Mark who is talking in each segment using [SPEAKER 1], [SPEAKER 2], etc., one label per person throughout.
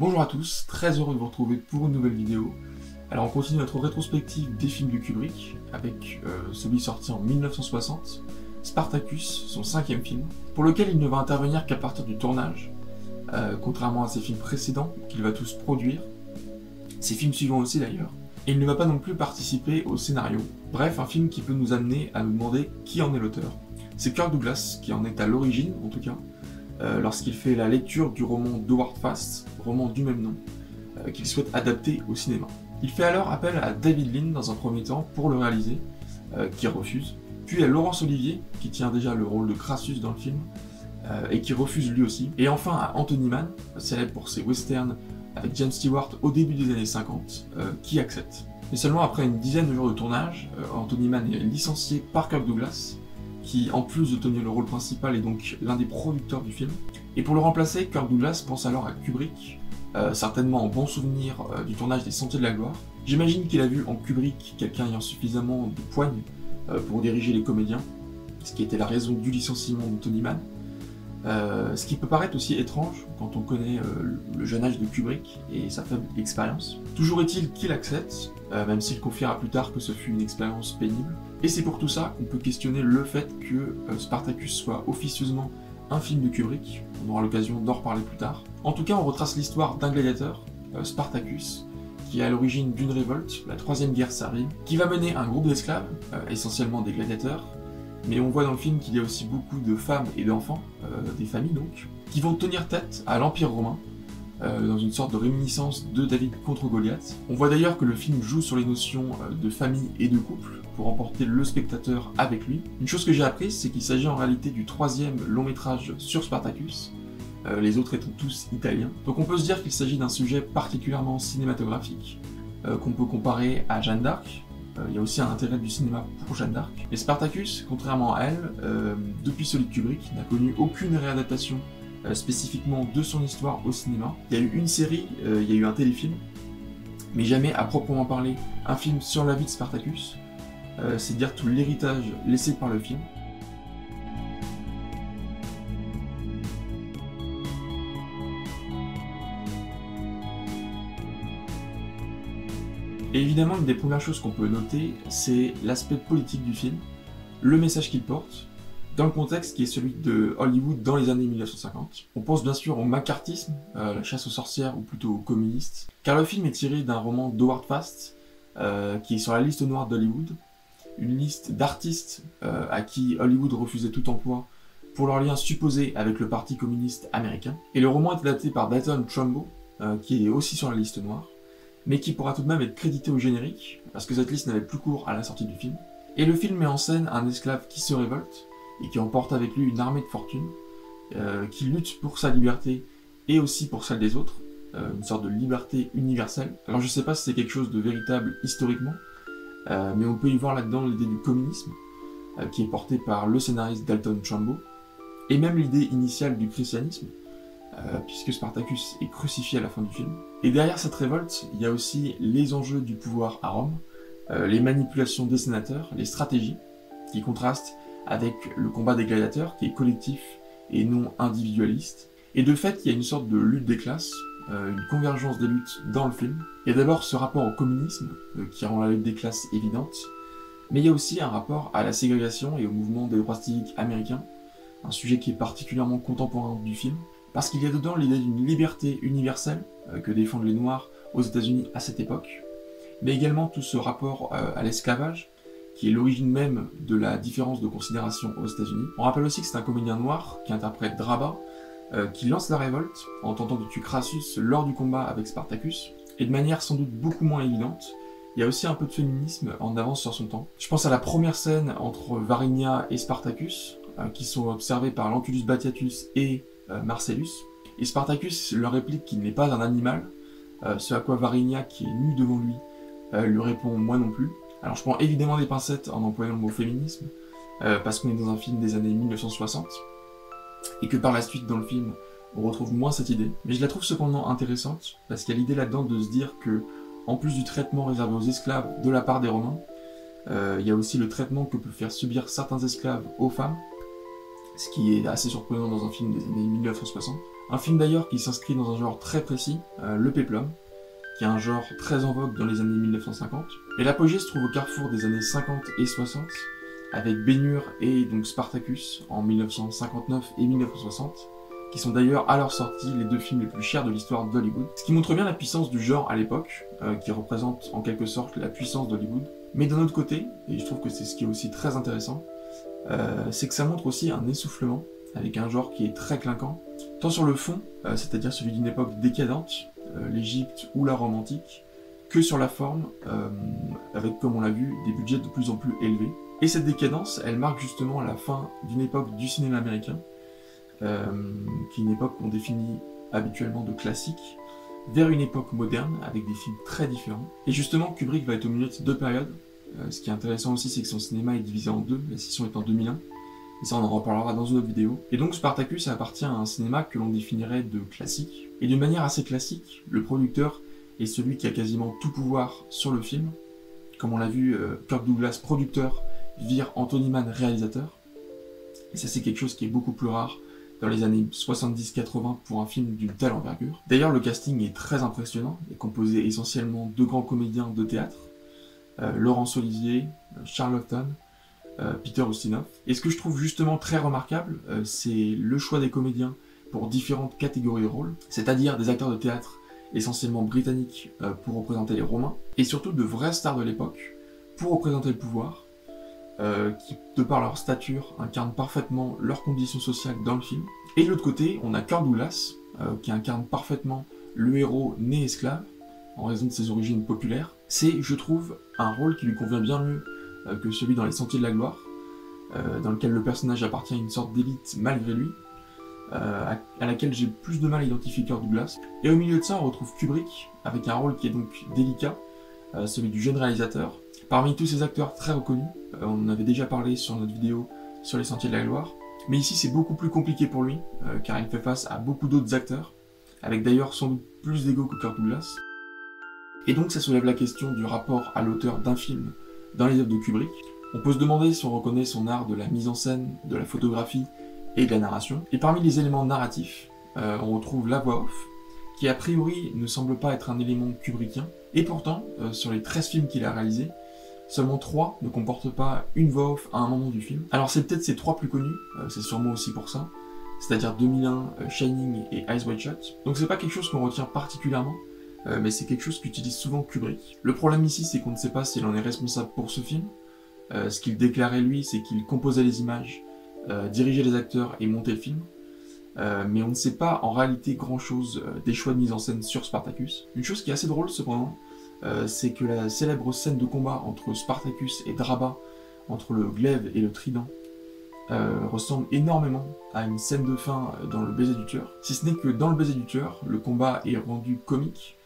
[SPEAKER 1] Bonjour à tous, très heureux de vous retrouver pour une nouvelle vidéo. Alors on continue notre rétrospective des films de Kubrick, avec celui sorti en 1960, Spartacus, son 5e film, pour lequel il ne va intervenir qu'à partir du tournage, contrairement à ses films précédents, qu'il va tous produire, ses films suivants aussi d'ailleurs, et il ne va pas non plus participer au scénario. Bref, un film qui peut nous amener à nous demander qui en est l'auteur. C'est Kirk Douglas qui en est à l'origine, en tout cas, lorsqu'il fait la lecture du roman d'Howard Fast, roman du même nom, qu'il souhaite adapter au cinéma. Il fait alors appel à David Lean dans un premier temps pour le réaliser, qui refuse, puis à Laurence Olivier, qui tient déjà le rôle de Crassus dans le film, et qui refuse lui aussi, et enfin à Anthony Mann, célèbre pour ses westerns avec James Stewart au début des années 50, qui accepte. Mais seulement après une dizaine de jours de tournage, Anthony Mann est licencié par Kirk Douglas, qui en plus de tenir le rôle principal est donc l'un des producteurs du film. Et pour le remplacer, Kirk Douglas pense alors à Kubrick, certainement en bon souvenir du tournage des Sentiers de la Gloire. J'imagine qu'il a vu en Kubrick quelqu'un ayant suffisamment de poigne pour diriger les comédiens, ce qui était la raison du licenciement d'Anthony Mann. Ce qui peut paraître aussi étrange quand on connaît le jeune âge de Kubrick et sa faible expérience. Toujours est-il qu'il accepte, même s'il confiera plus tard que ce fut une expérience pénible. Et c'est pour tout ça qu'on peut questionner le fait que Spartacus soit officieusement un film de Kubrick. On aura l'occasion d'en reparler plus tard. En tout cas, on retrace l'histoire d'un gladiateur, Spartacus, qui est à l'origine d'une révolte, la Troisième Guerre servile, qui va mener un groupe d'esclaves, essentiellement des gladiateurs, mais on voit dans le film qu'il y a aussi beaucoup de femmes et d'enfants, des familles donc, qui vont tenir tête à l'Empire romain, dans une sorte de réminiscence de David contre Goliath. On voit d'ailleurs que le film joue sur les notions de famille et de couple, pour emporter le spectateur avec lui. Une chose que j'ai apprise, c'est qu'il s'agit en réalité du 3e long métrage sur Spartacus, les autres étant tous italiens. Donc on peut se dire qu'il s'agit d'un sujet particulièrement cinématographique, qu'on peut comparer à Jeanne d'Arc. Il y a aussi un intérêt du cinéma pour Jeanne d'Arc. Mais Spartacus, contrairement à elle, depuis celui de Kubrick, n'a connu aucune réadaptation spécifiquement de son histoire au cinéma. Il y a eu une série, il y a eu un téléfilm, mais jamais à proprement parler un film sur la vie de Spartacus. C'est dire tout l'héritage laissé par le film. Et évidemment, une des premières choses qu'on peut noter, c'est l'aspect politique du film, le message qu'il porte, dans le contexte qui est celui de Hollywood dans les années 1950. On pense bien sûr au macartisme, la chasse aux sorcières ou plutôt aux communistes, car le film est tiré d'un roman d'Howard Fast, qui est sur la liste noire d'Hollywood, une liste d'artistes à qui Hollywood refusait tout emploi pour leur lien supposé avec le parti communiste américain. Et le roman est adapté par Dalton Trumbo, qui est aussi sur la liste noire, mais qui pourra tout de même être crédité au générique, parce que cette liste n'avait plus cours à la sortie du film. Et le film met en scène un esclave qui se révolte, et qui emporte avec lui une armée de fortune, qui lutte pour sa liberté et aussi pour celle des autres, une sorte de liberté universelle. Alors je sais pas si c'est quelque chose de véritable historiquement, mais on peut y voir là-dedans l'idée du communisme, qui est portée par le scénariste Dalton Trumbo, et même l'idée initiale du christianisme, puisque Spartacus est crucifié à la fin du film. Et derrière cette révolte, il y a aussi les enjeux du pouvoir à Rome, les manipulations des sénateurs, les stratégies, qui contrastent avec le combat des gladiateurs, qui est collectif et non individualiste. Et de fait, il y a une sorte de lutte des classes, une convergence des luttes dans le film. Il y a d'abord ce rapport au communisme, qui rend la lutte des classes évidente, mais il y a aussi un rapport à la ségrégation et au mouvement des droits civiques américains, un sujet qui est particulièrement contemporain du film, parce qu'il y a dedans l'idée d'une liberté universelle que défendent les Noirs aux États-Unis à cette époque, mais également tout ce rapport à l'esclavage, qui est l'origine même de la différence de considération aux États-Unis. On rappelle aussi que c'est un comédien noir qui interprète Draba, qui lance la révolte en tentant de tuer Crassus lors du combat avec Spartacus, et de manière sans doute beaucoup moins évidente. Il y a aussi un peu de féminisme en avance sur son temps. Je pense à la première scène entre Varinia et Spartacus, qui sont observés par Lentulus Batiatus et Marcellus. Et Spartacus leur réplique qu'il n'est pas un animal, ce à quoi Varinia, qui est nue devant lui, lui répond « moi non plus ». Alors je prends évidemment des pincettes en employant le mot féminisme, parce qu'on est dans un film des années 1960, et que par la suite dans le film, on retrouve moins cette idée. Mais je la trouve cependant intéressante, parce qu'il y a l'idée là-dedans de se dire que, en plus du traitement réservé aux esclaves de la part des Romains, il y a aussi le traitement que peuvent faire subir certains esclaves aux femmes, ce qui est assez surprenant dans un film des années 1960. Un film d'ailleurs qui s'inscrit dans un genre très précis, le péplum, qui est un genre très en vogue dans les années 1950. Et l'apogée se trouve au carrefour des années 50 et 60, avec Ben-Hur et donc Spartacus en 1959 et 1960, qui sont d'ailleurs à leur sortie les deux films les plus chers de l'histoire d'Hollywood. Ce qui montre bien la puissance du genre à l'époque, qui représente en quelque sorte la puissance d'Hollywood. Mais d'un autre côté, et je trouve que c'est ce qui est aussi très intéressant, c'est que ça montre aussi un essoufflement, avec un genre qui est très clinquant, tant sur le fond, c'est-à-dire celui d'une époque décadente, l'Égypte ou la Rome antique, que sur la forme, avec, comme on l'a vu, des budgets de plus en plus élevés. Et cette décadence, elle marque justement la fin d'une époque du cinéma américain, qui est une époque qu'on définit habituellement de classique, vers une époque moderne, avec des films très différents. Et justement, Kubrick va être au milieu de ces deux périodes. Ce qui est intéressant aussi, c'est que son cinéma est divisé en deux, la scission est en 2001, et ça on en reparlera dans une autre vidéo. Et donc Spartacus appartient à un cinéma que l'on définirait de classique, et d'une manière assez classique, le producteur est celui qui a quasiment tout pouvoir sur le film. Comme on l'a vu, Kirk Douglas, producteur, vire Anthony Mann, réalisateur, et ça c'est quelque chose qui est beaucoup plus rare dans les années 70-80 pour un film d'une telle envergure. D'ailleurs le casting est très impressionnant, il est composé essentiellement de grands comédiens de théâtre, Laurence Olivier, Charlton, Peter Ustinov. Et ce que je trouve justement très remarquable, c'est le choix des comédiens pour différentes catégories de rôles, c'est-à-dire des acteurs de théâtre essentiellement britanniques pour représenter les Romains, et surtout de vraies stars de l'époque pour représenter le pouvoir, qui, de par leur stature, incarnent parfaitement leurs conditions sociales dans le film. Et de l'autre côté, on a Kirk Douglas, qui incarne parfaitement le héros né esclave, en raison de ses origines populaires. C'est, je trouve, un rôle qui lui convient bien mieux que celui dans Les Sentiers de la Gloire, dans lequel le personnage appartient à une sorte d'élite malgré lui, à laquelle j'ai plus de mal à identifier Kirk Douglas. Et au milieu de ça, on retrouve Kubrick, avec un rôle qui est donc délicat, celui du jeune réalisateur. Parmi tous ces acteurs très reconnus, on en avait déjà parlé sur notre vidéo sur Les Sentiers de la Gloire, mais ici c'est beaucoup plus compliqué pour lui, car il fait face à beaucoup d'autres acteurs, avec d'ailleurs sans doute plus d'ego que Kirk Douglas. Et donc ça soulève la question du rapport à l'auteur d'un film dans les œuvres de Kubrick. On peut se demander si on reconnaît son art de la mise en scène, de la photographie et de la narration. Et parmi les éléments narratifs, on retrouve la voix off, qui a priori ne semble pas être un élément kubrickien. Et pourtant, sur les 13 films qu'il a réalisés, seulement 3 ne comportent pas une voix off à un moment du film. Alors c'est peut-être ces 3 plus connus, c'est sûrement aussi pour ça, c'est-à-dire 2001, Shining et Eyes Wide Shut. Donc c'est pas quelque chose qu'on retient particulièrement, mais c'est quelque chose qu'utilise souvent Kubrick. Le problème ici, c'est qu'on ne sait pas s'il en est responsable pour ce film. Ce qu'il déclarait lui, c'est qu'il composait les images, dirigeait les acteurs et montait le film. Mais on ne sait pas en réalité grand-chose des choix de mise en scène sur Spartacus. Une chose qui est assez drôle cependant, c'est que la célèbre scène de combat entre Spartacus et Draba, entre le glaive et le trident, ressemble énormément à une scène de fin dans Le Baiser du Tueur. Si ce n'est que dans Le Baiser du Tueur, le combat est rendu comique,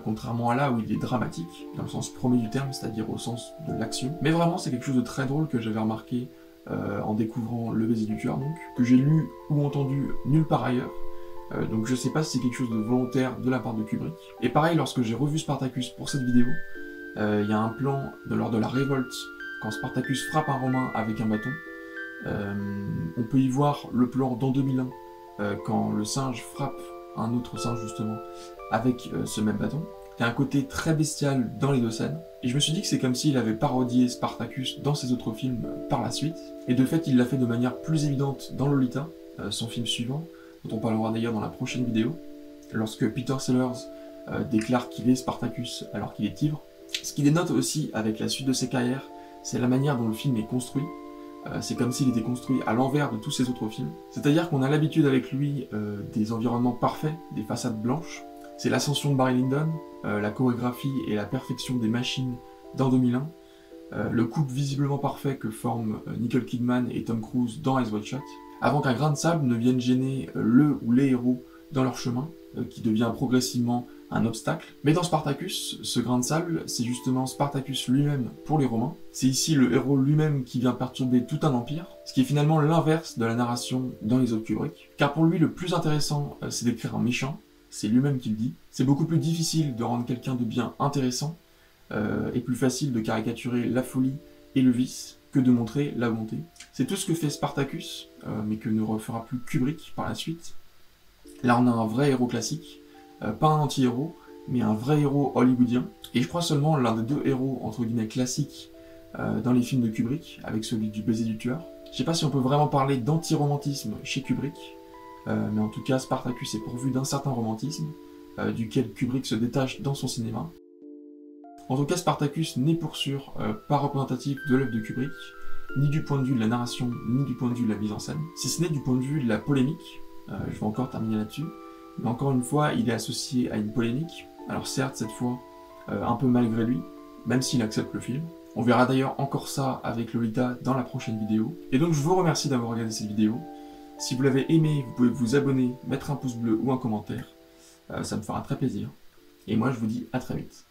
[SPEAKER 1] contrairement à là où il est dramatique, dans le sens premier du terme, c'est-à-dire au sens de l'action. Mais vraiment, c'est quelque chose de très drôle que j'avais remarqué en découvrant Le Baiser du Tueur, donc, que j'ai lu ou entendu nulle part ailleurs. Donc je sais pas si c'est quelque chose de volontaire de la part de Kubrick. Et pareil, lorsque j'ai revu Spartacus pour cette vidéo, il y a un plan lors de la révolte, quand Spartacus frappe un Romain avec un bâton. On peut y voir le plan dans 2001, quand le singe frappe un autre singe justement avec ce même bâton. Il y a un côté très bestial dans les deux scènes, et je me suis dit que c'est comme s'il avait parodié Spartacus dans ses autres films par la suite, et de fait il l'a fait de manière plus évidente dans Lolita, son film suivant, dont on parlera d'ailleurs dans la prochaine vidéo, lorsque Peter Sellers déclare qu'il est Spartacus alors qu'il est ivre. Ce qui dénote aussi avec la suite de ses carrières, c'est la manière dont le film est construit. C'est comme s'il était construit à l'envers de tous ses autres films. C'est-à-dire qu'on a l'habitude avec lui des environnements parfaits, des façades blanches. C'est l'ascension de Barry Lyndon, la chorégraphie et la perfection des machines dans 2001, le couple visiblement parfait que forment Nicole Kidman et Tom Cruise dans Eyes Wide Shut, avant qu'un grain de sable ne vienne gêner le ou les héros dans leur chemin, qui devient progressivement un obstacle. Mais dans Spartacus, ce grain de sable, c'est justement Spartacus lui-même pour les Romains. C'est ici le héros lui-même qui vient perturber tout un empire, ce qui est finalement l'inverse de la narration dans les autres Kubrick. Car pour lui, le plus intéressant, c'est d'écrire un méchant, c'est lui-même qui le dit. C'est beaucoup plus difficile de rendre quelqu'un de bien intéressant, et plus facile de caricaturer la folie et le vice, que de montrer la bonté. C'est tout ce que fait Spartacus, mais que ne refera plus Kubrick par la suite. Là, on a un vrai héros classique, pas un anti-héros, mais un vrai héros hollywoodien. Et je crois seulement l'un des deux héros, entre guillemets, classiques dans les films de Kubrick, avec celui du baiser du tueur. Je sais pas si on peut vraiment parler d'anti-romantisme chez Kubrick, mais en tout cas, Spartacus est pourvu d'un certain romantisme, duquel Kubrick se détache dans son cinéma. En tout cas, Spartacus n'est pour sûr pas représentatif de l'œuvre de Kubrick, ni du point de vue de la narration, ni du point de vue de la mise en scène, si ce n'est du point de vue de la polémique. Je vais encore terminer là-dessus, mais encore une fois, il est associé à une polémique, alors certes, cette fois, un peu malgré lui, même s'il accepte le film. On verra d'ailleurs encore ça avec Lolita dans la prochaine vidéo. Et donc je vous remercie d'avoir regardé cette vidéo. Si vous l'avez aimé, vous pouvez vous abonner, mettre un pouce bleu ou un commentaire. Ça me fera très plaisir. Et moi je vous dis à très vite.